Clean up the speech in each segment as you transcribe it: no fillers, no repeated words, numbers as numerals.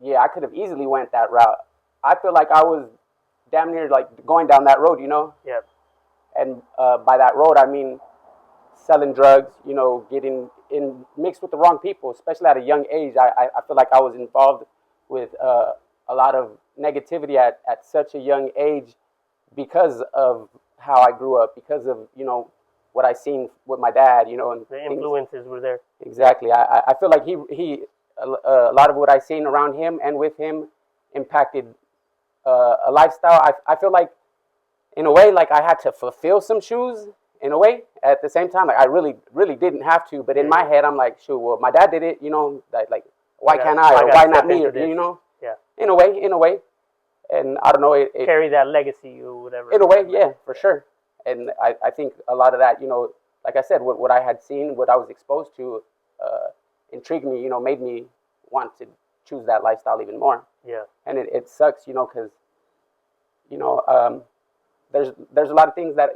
yeah, I could have easily went that route. I feel like I was damn near like going down that road, Yeah. and by that road I mean selling drugs, getting in mixed with the wrong people, especially at a young age. I feel like I was involved with a lot of negativity at such a young age because of how I grew up, because of what I seen with my dad, and The things. influences were there. Exactly. I feel like he a lot of what I seen around him and with him impacted a lifestyle. I feel like in a way like I had to fulfill some shoes in a way at the same time. Like I really didn't have to, but in my head I'm like, shoot, well my dad did it, like why can't I, or why not me, or, Yeah. in a way, and I don't know, carry that legacy or whatever. in a way, yeah, for sure. And I think a lot of that, like I said, what I had seen, what I was exposed to, intrigued me, made me want to choose that lifestyle even more. Yeah. And it sucks, because there's a lot of things that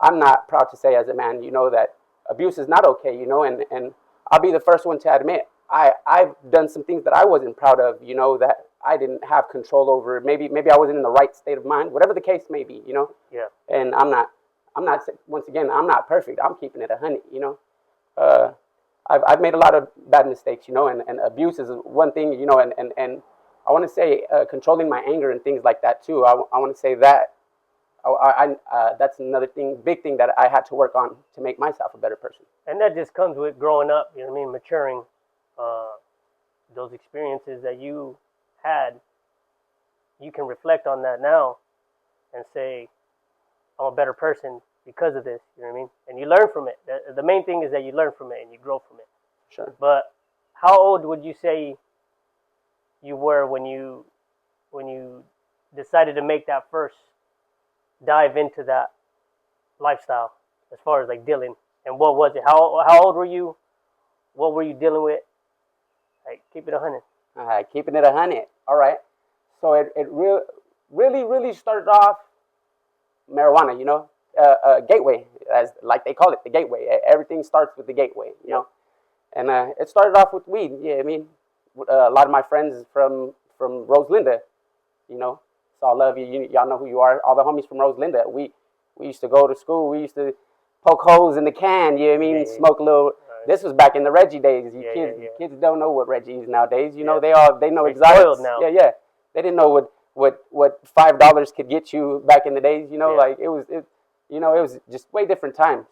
I'm not proud to say as a man, that abuse is not okay, and I'll be the first one to admit I've done some things that I wasn't proud of, that I didn't have control over. Maybe I wasn't in the right state of mind, whatever the case may be, Yeah. And I'm not once again, I'm not perfect. I'm keeping it 100, I've made a lot of bad mistakes, and abuse is one thing, and I want to say controlling my anger and things like that too. I want to say that that's another big thing that I had to work on to make myself a better person. And that just comes with growing up, you know what I mean, maturing. Those experiences that you had, you can reflect on that now and say, I'm a better person because of this, you know what I mean? And you learn from it. The main thing is that you learn from it and you grow from it. Sure. But how old would you say you were when you decided to make that first dive into that lifestyle, as far as like dealing? And what was it? How old were you? What were you dealing with? Like, keep it 100. All right, keeping it 100. All right. So it really started off marijuana, gateway, as like they call it, the gateway. Everything starts with the gateway, And it started off with weed. Yeah, I mean, a lot of my friends from Rosalinda, so I love you. Y'all know who you are. All the homies from Rosalinda. We used to go to school. We used to poke holes in the can. You know what I mean? Yeah. Smoke a little. This was back in the Reggie days. Kids don't know what Reggie is nowadays. They know exotics. Now. Yeah. They didn't know what $5 could get you back in the days. Like it was just way different times.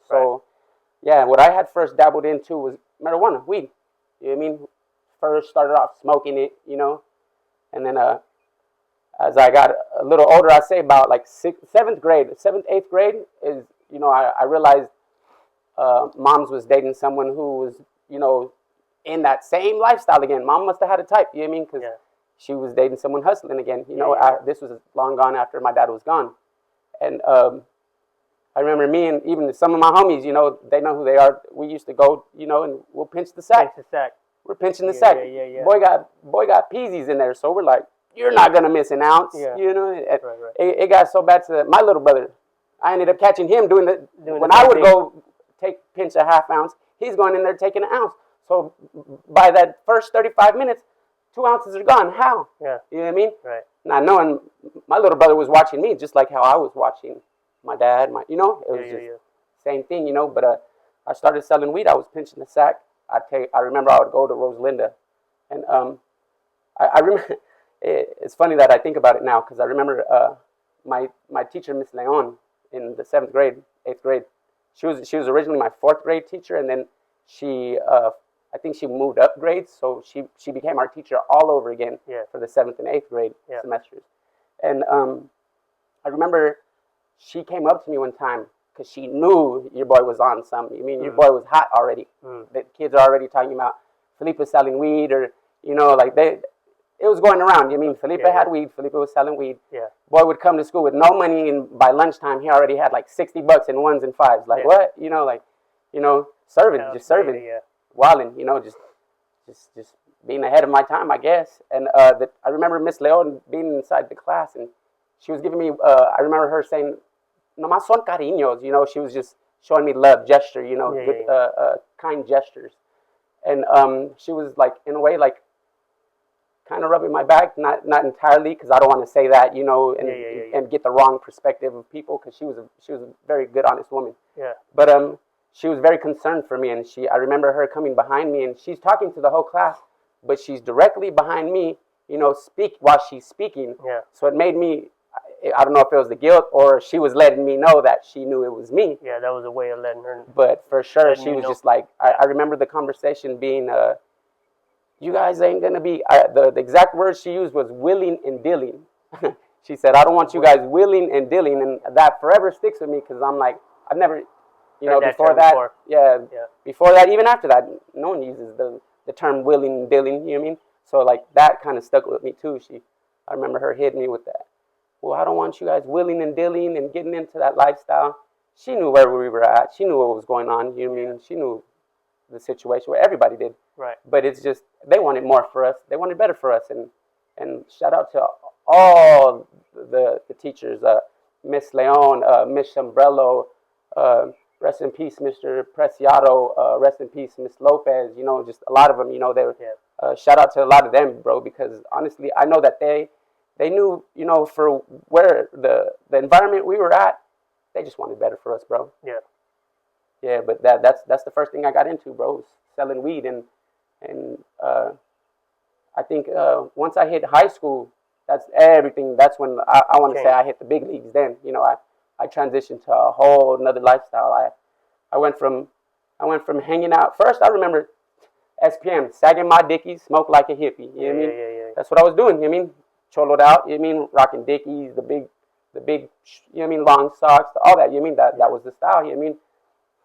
So yeah, what I had first dabbled into was marijuana, weed. You know what I mean? First started off smoking it, and then as I got a little older, I say about like 7th grade, 7th, 8th grade is, I realized Mom's was dating someone who was, in that same lifestyle again. Mom must have had a type, you know what I mean? Because she was dating someone hustling again. This was long gone after my dad was gone. And I remember me and even some of my homies, they know who they are. We used to go, and we'll pinch the sack. We're pinching the sack. Yeah. Boy got peasies in there, so we're like, you're not gonna miss an ounce. Yeah. Right. Right. It got so bad to my little brother. I ended up catching him doing when I would go pinch a half ounce, he's going in there taking an ounce. So by that first 35 minutes, 2 ounces are gone. How? Yeah. You know what I mean? Right. Not knowing my little brother was watching me just like how I was watching my dad. It was just same thing, But I started selling weed. I was pinching the sack. I remember I would go to Rosalinda, and I remember. It's funny that I think about it now because I remember my teacher, Miss Leon, in the 7th grade, 8th grade. She was originally my 4th grade teacher, and then she I think she moved up grades, so she became our teacher all over again for the 7th and 8th grade semesters. And I remember she came up to me one time because she knew your boy was on some. I mean, your boy was hot already. The kids are already talking about Felipe selling weed, or like it was going around. You mean Felipe had weed. Felipe was selling weed. Yeah. Boy would come to school with no money, and by lunchtime he already had like $60 in 1s and 5s. Like what? Serving, just serving, wilding. Just being ahead of my time, I guess. And I remember Miss Leon being inside the class, and she was giving me. I remember her saying, "No más son cariños." She was just showing me love, gesture. Good, kind gestures. And she was like, in a way, like, kind of rubbing my back, not entirely, because I don't want to say that, you know, and and get the wrong perspective of people, because she was a very good, honest woman. Yeah. But she was very concerned for me, and I remember her coming behind me, and she's talking to the whole class, but she's directly behind me, you know, while she's speaking. Yeah. So it made me, I don't know if it was the guilt or she was letting me know that she knew it was me. Yeah, that was a way of letting her. But for sure, she was just like, I remember the conversation being, you guys ain't going to be, the exact words she used was willing and dealing. She said, I don't want you guys willing and dealing. And that forever sticks with me, because I'm like, I've never, you know, before that, before that, even after that, no one uses the term willing and dealing, you know what I mean? So like that kind of stuck with me too. I remember her hitting me with that. Well, I don't want you guys willing and dealing and getting into that lifestyle. She knew where we were at. She knew what was going on. You know what I mean? She knew the situation where everybody did. Right. But it's just, they wanted more for us. They wanted better for us. And shout out to all the teachers, Miss Leon, Miss Umbrello, rest in peace, Mr. Preciado, rest in peace, Miss Lopez, you know, just a lot of them, you know, they were, shout out to a lot of them, bro, because honestly, I know that they knew, you know, for where the environment we were at, they just wanted better for us, bro. Yeah. Yeah, but that's the first thing I got into, bro, was selling weed. And I think once I hit high school, that's everything. That's when I want to say I hit the big leagues then. You know, I transitioned to a whole another lifestyle. I went from hanging out. First, I remember SPM, sagging my dickies, smoke like a hippie. You know what I mean? Yeah. That's what I was doing. You know what I mean? Choloed out. You know what I mean? Rocking dickies, the big, you know what I mean? Long socks, all that. You know what I mean? That was the style. You know what I mean?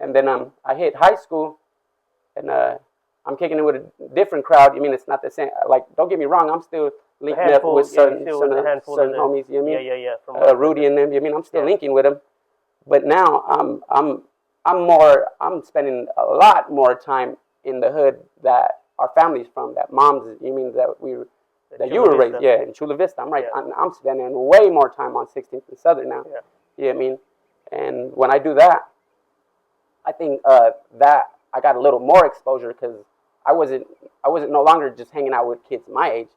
And then I hit high school, and I'm kicking it with a different crowd. You mean it's not the same? Like, don't get me wrong, I'm still linking up with certain homies. You know what I mean? Yeah. Rudy and them. You know what I mean? I'm still linking with them, but now I'm spending a lot more time in the hood that our family's from. That moms. You mean that you were raised? Yeah, in Chula Vista. I'm right. Yeah. I'm spending way more time on 16th and Southern now. Yeah. You know what I mean? And when I do that, I think that I got a little more exposure, because I wasn't no longer just hanging out with kids my age.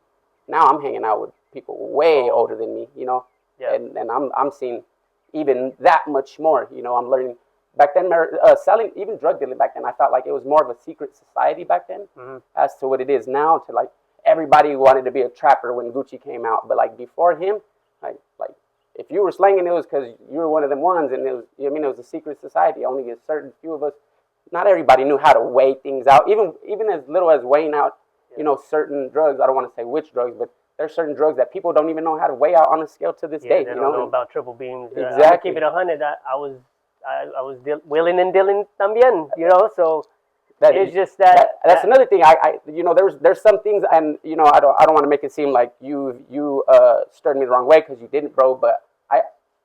Now I'm hanging out with people way older than me, you know. Yeah. And I'm seeing even that much more, you know. I'm learning. Back then, selling, even drug dealing back then, I felt like it was more of a secret society back then, as to what it is now. To like, everybody wanted to be a trapper when Gucci came out, but like before him, like if you were slanging, it was because you were one of them ones, and it was, you know what I mean, it was a secret society. Only a certain few of us. Not everybody knew how to weigh things out, even as little as weighing out, you know, certain drugs. I don't want to say which drugs, but there's certain drugs that people don't even know how to weigh out on a scale to this day. They you don't know about triple beams. Exactly. Keep it 100. I was willing and dealing también, you know. So it's just that's another thing. I you know, there's some things, and you know, I don't want to make it seem like you stirred me the wrong way, because you didn't, bro. But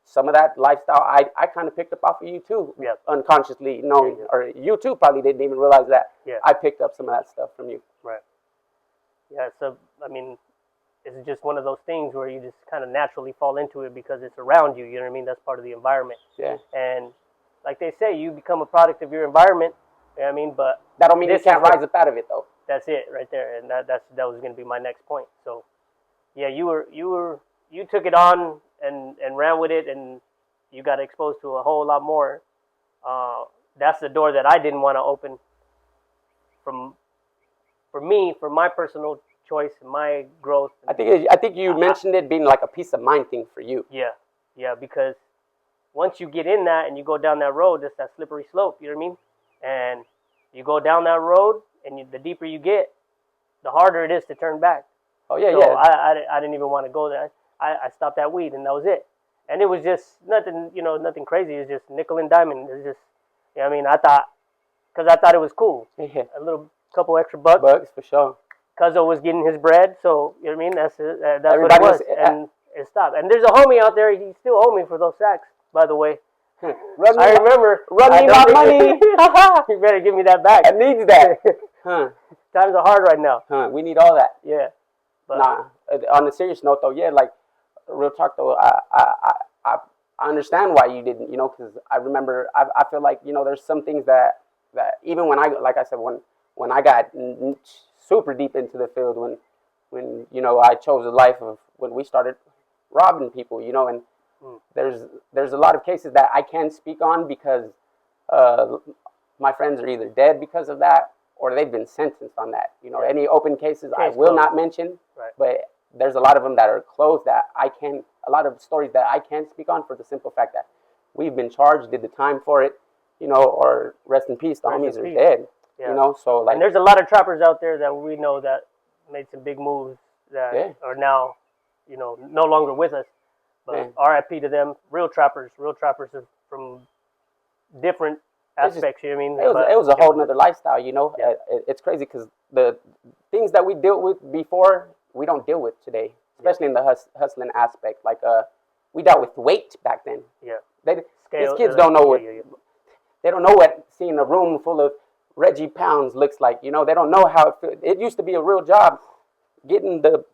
some of that lifestyle I kind of picked up off of you too, unconsciously, knowing, or you too probably didn't even realize that. Yeah. I picked up some of that stuff from you. Right. Yeah. So I mean, it's just one of those things where you just kind of naturally fall into it because it's around you. You know what I mean? That's part of the environment. Yeah. And like they say, you become a product of your environment. You know what I mean? But that don't mean you can't rise up out of it, though. That's it right there, and that was going to be my next point. So, yeah, you took it on and ran with it, and you got exposed to a whole lot more. That's the door that I didn't want to open. For my personal choice and my growth. I think you mentioned it being like a peace of mind thing for you. Yeah, because once you get in that and you go down that road, that's that slippery slope. You know what I mean? And you go down that road, and the deeper you get, the harder it is to turn back. Oh yeah, so yeah. I didn't even want to go there. I stopped at weed, and that was it. And it was just nothing, you know, nothing crazy. It was just nickel and diamond. It was just, you know what I mean? I thought it was cool. Yeah. A little couple extra bucks. Bucks for sure. Cuzzo was getting his bread, so you know what I mean. That's what it was, and it stopped. And there's a homie out there. He still owe me for those sacks, by the way. Run me my money. You better give me that back. I need that. Times are hard right now. We need all that. Yeah. But on a serious note, though, yeah, like real talk, though, I understand why you didn't, you know, because I remember, I feel like, you know, there's some things that even when like I said, when I got super deep into the field, when I chose a life of when we started robbing people, and there's a lot of cases that I can't speak on because my friends are either dead because of that or they've been sentenced on that. Any open cases I will not mention, but there's a lot of them that are closed that a lot of stories that I can't speak on for the simple fact that we've been charged, did the time for it, or rest in peace, the homies are dead. Yeah. So like, and there's a lot of trappers out there that we know that made some big moves that are now, no longer with us. But RIP to them. Real trappers are from different aspects. You know what I mean? It was a whole nother lifestyle. It's crazy because the things that we dealt with before we don't deal with today, especially in the hustling aspect. Like we dealt with weight back then. Yeah. These kids don't know what they don't know what seeing a room full of Reggie Pounds looks like. They don't know how it used to be a real job, getting the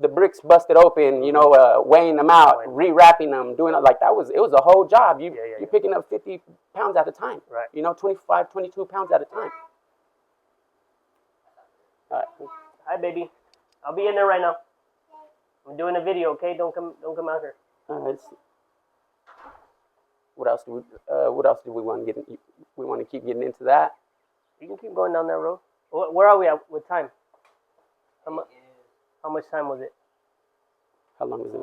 bricks busted open, weighing them out, rewrapping them, doing it like that. It was a whole job. You're picking up 50 pounds at a time. Right. 25, 22 pounds at a time. All right. Hi, baby. I'll be in there right now. I'm doing a video. Okay, don't come out here. All right. What else do we want to get? We want to keep getting into that. You can keep going down that road. Where are we at with time? How much time was it? How long is it?